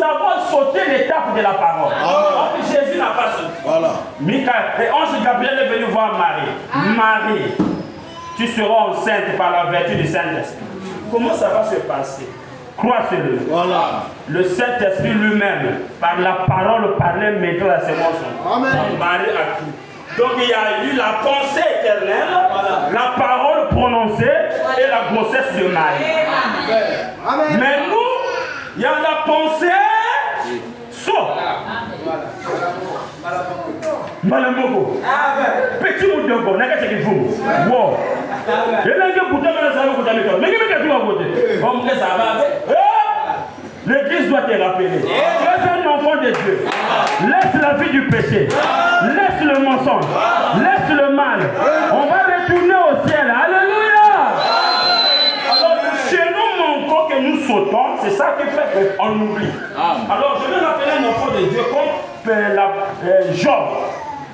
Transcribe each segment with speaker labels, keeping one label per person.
Speaker 1: avons sauté l'étape de la parole. Jésus n'a pas sauté.
Speaker 2: Voilà.
Speaker 1: Et ange Gabriel est venu voir Marie. Marie, tu seras enceinte par la vertu du Saint-Esprit. Comment ça va se passer? Crois-le.
Speaker 2: Voilà.
Speaker 1: Le Saint-Esprit lui-même, par la parole, parlait maintenant la sémence.
Speaker 2: Amen.
Speaker 1: Marie a cru. Donc il y a eu la pensée éternelle, la parole prononcée et la grossesse de Marie. Amen. Mais nous, il y a la pensée saut. Malamoko. Petit moudongo, n'a qu'à ce qu'il faut. Wow. Et là, je vous donne la salle pour t'amener. Mais qu'est-ce que tu vas voter? Comme ça va. L'église doit te rappeler. Tu es un enfant de Dieu. Laisse la vie du péché. Laisse le mensonge. Laisse le mal. On va retourner au ciel. Alléluia. Alors, chez nous, manquons que nous sautons. C'est ça qui fait qu'on oublie. Alors, je vais rappeler un enfant de Dieu comme Job.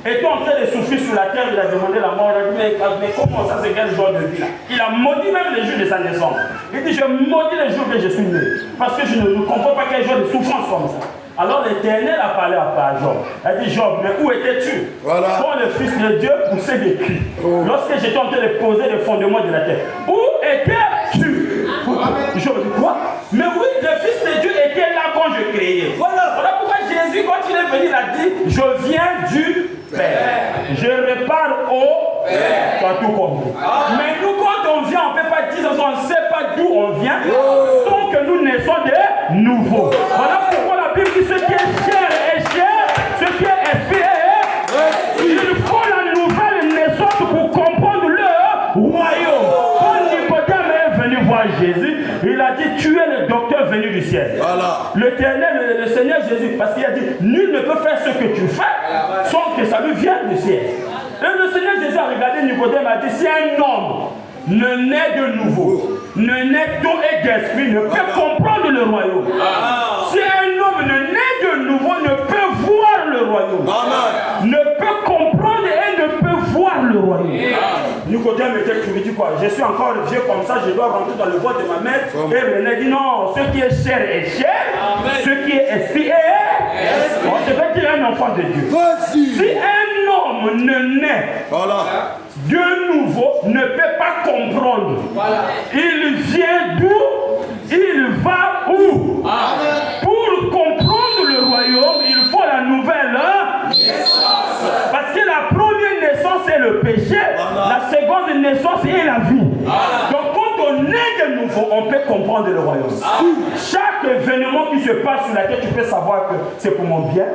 Speaker 1: Étant en train de souffrir sur la terre, il a demandé la mort. Il a dit, mais comment ça, c'est quel genre de vie là? Il a maudit même les jours de sa naissance. Il dit, je maudis les jours que je suis né. Parce que je ne comprends pas quel genre de souffrance comme ça. Alors l'Éternel a parlé à Job. Il a dit, Job, mais où étais-tu? Voilà. Quand le Fils de Dieu poussait des cris. Lorsque j'étais en train de poser les fondements de la terre. Où étais-tu? Job dit, quoi? Mais oui, le Fils de Dieu était là quand je créais. Voilà pourquoi Jésus, quand il est venu, il a dit, je viens du Père. Je repars au Père. Tu as tout compris. Mais nous, quand on vient, on ne peut pas dire, on ne sait pas d'où on vient, sans que nous naissons de nouveau. Voilà pourquoi la Bible dit ce qui est chair est chair, ce qui est esprit est. Il faut la nouvelle naissance pour comprendre le royaume. Quand Nicodème est venu voir Jésus, il a dit, tu es le docteur venu du ciel. Voilà. L'Éternel, le Seigneur Jésus, parce qu'il a dit, nul ne peut faire ce que tu fais sans que ça lui vienne du ciel. Et le Seigneur Jésus a regardé Nicodème et a dit, si un homme ne naît de nouveau, ne naît d'eau et d'esprit, ne peut comprendre le royaume. Si un homme ne naît de nouveau, ne peut voir le royaume. Ne peut comprendre et ne peut voir le royaume. Nicodème était curieux, dit quoi? Je suis encore vieux comme ça, je dois rentrer dans le ventre de ma mère. Et René dit non, ce qui est chair est chair, ce qui est esprit est. On devait dire un enfant de Dieu. Si un homme ne naît de nouveau, ne peut pas comprendre. Il vient d'où? Il va où? Pour comprendre le royaume, il faut la nouvelle naissance. Parce que la première naissance est le péché, la seconde naissance est la vie. Donc quand on est de nouveau, on peut comprendre le royaume. Chaque événement qui se passe sur la terre, tu peux savoir que c'est pour mon bien,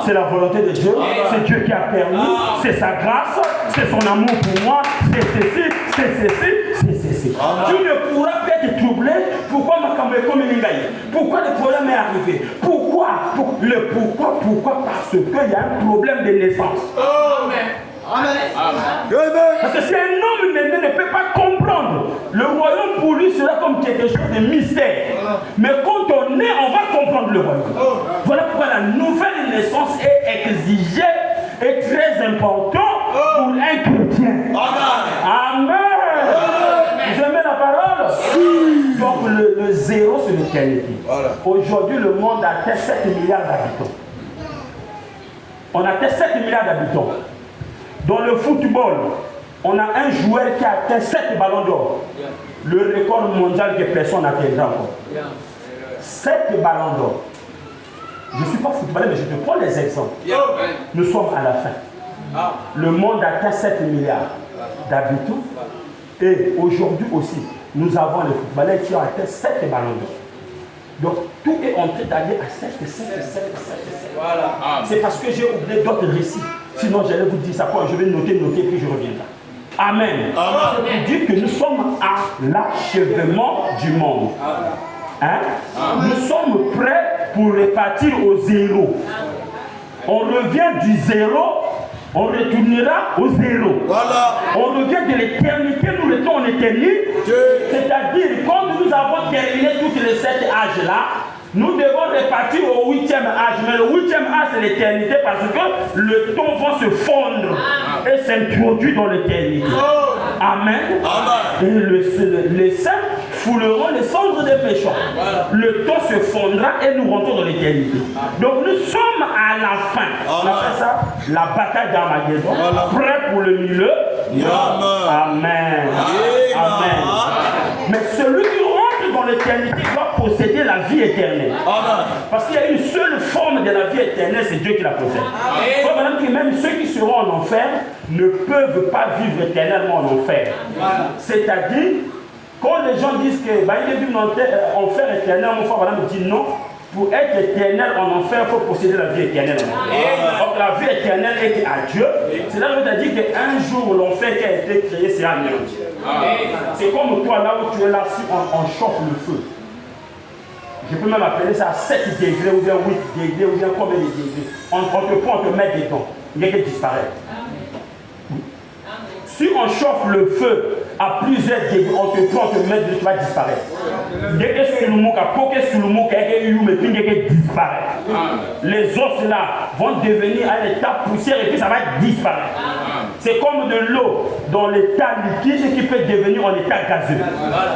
Speaker 1: c'est la volonté de Dieu, c'est Dieu qui a permis, c'est sa grâce, c'est son amour pour moi, c'est ceci, c'est ceci, c'est ceci. Tu ne pourras pas être troublé. Pourquoi ma caméra comme une gaille? Pourquoi le problème est arrivé? Pourquoi? Pourquoi? Parce qu'il y a un problème de naissance. Parce que si un homme ne peut pas comprendre, le royaume pour lui sera comme quelque chose de mystère. Mais quand on est, on va comprendre le royaume. Voilà pourquoi la nouvelle naissance est exigée et très importante pour un chrétien. Amen. Vous aimez la parole? Donc le zéro c'est l'éternité. Aujourd'hui le monde atteint 7 milliards d'habitants. On atteint 7 milliards d'habitants. Dans le football, on a un joueur qui a atteint 7 ballons d'or. Le record mondial que personne n'atteindra encore. 7 ballons d'or. Je ne suis pas footballeur, mais je te prends les exemples. Nous sommes à la fin. Le monde atteint 7 milliards d'habitants. Et aujourd'hui aussi, nous avons les footballeurs qui ont atteint 7 ballons d'or. Donc tout est en train d'aller à 7. Voilà. C'est parce que j'ai oublié d'autres récits. Sinon, j'allais vous dire ça, je vais noter, puis je reviendrai. Amen. Ça veut dire que nous sommes à l'achèvement du monde. Nous sommes prêts pour repartir au zéro. On revient du zéro, on retournera au zéro. On revient de l'éternité, nous retournons en éternité. C'est-à-dire, quand nous avons terminé tous les 7 âges-là, nous devons repartir au 8e âge. Mais le 8e âge, c'est l'éternité parce que le temps va se fondre et s'introduire dans l'éternité. Amen. Et les saints fouleront les cendres des méchants. Le temps se fondra et nous rentrons dans l'éternité. Donc nous sommes à la fin. On appelle ça la bataille d'Armageddon. Prêt pour le milieu. Amen. Amen. Mais celui qui rentre dans l'éternité doit posséder la vie éternelle. Parce qu'il y a une seule forme de la vie éternelle, c'est Dieu qui la possède. Même ceux qui seront en enfer ne peuvent pas vivre éternellement en enfer. C'est-à-dire, quand les gens disent que ils vivent en enfer éternel, mon frère madame dit non. Pour être éternel en enfer, il faut posséder la vie éternelle. Donc la vie éternelle est à Dieu. C'est là que tu as dit qu'un jour l'enfer qui a été créé sera anéanti. C'est comme toi là où tu es là, si on chauffe le feu. Je peux même appeler ça 7 degrés ou bien 8 degrés ou bien combien de degrés. On te prend, on te met dedans. Il y a qui disparaît. Si on chauffe le feu à plusieurs degrés, on te prend, on te met dedans, tu vas disparaître. Les os là vont devenir à l'état poussière et puis ça va disparaître. C'est comme de l'eau dans l'état liquide qui peut devenir en état gazeux.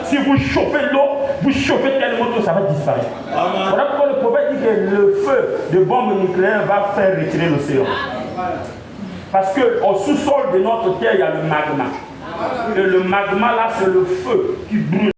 Speaker 1: Si vous chauffez l'eau, vous chauffez tellement que ça va disparaître. Voilà pourquoi le prophète dit que le feu de bombe nucléaire va faire retirer l'océan. Parce qu'au sous-sol de notre terre, il y a le magma. Et le magma là, c'est le feu qui brûle.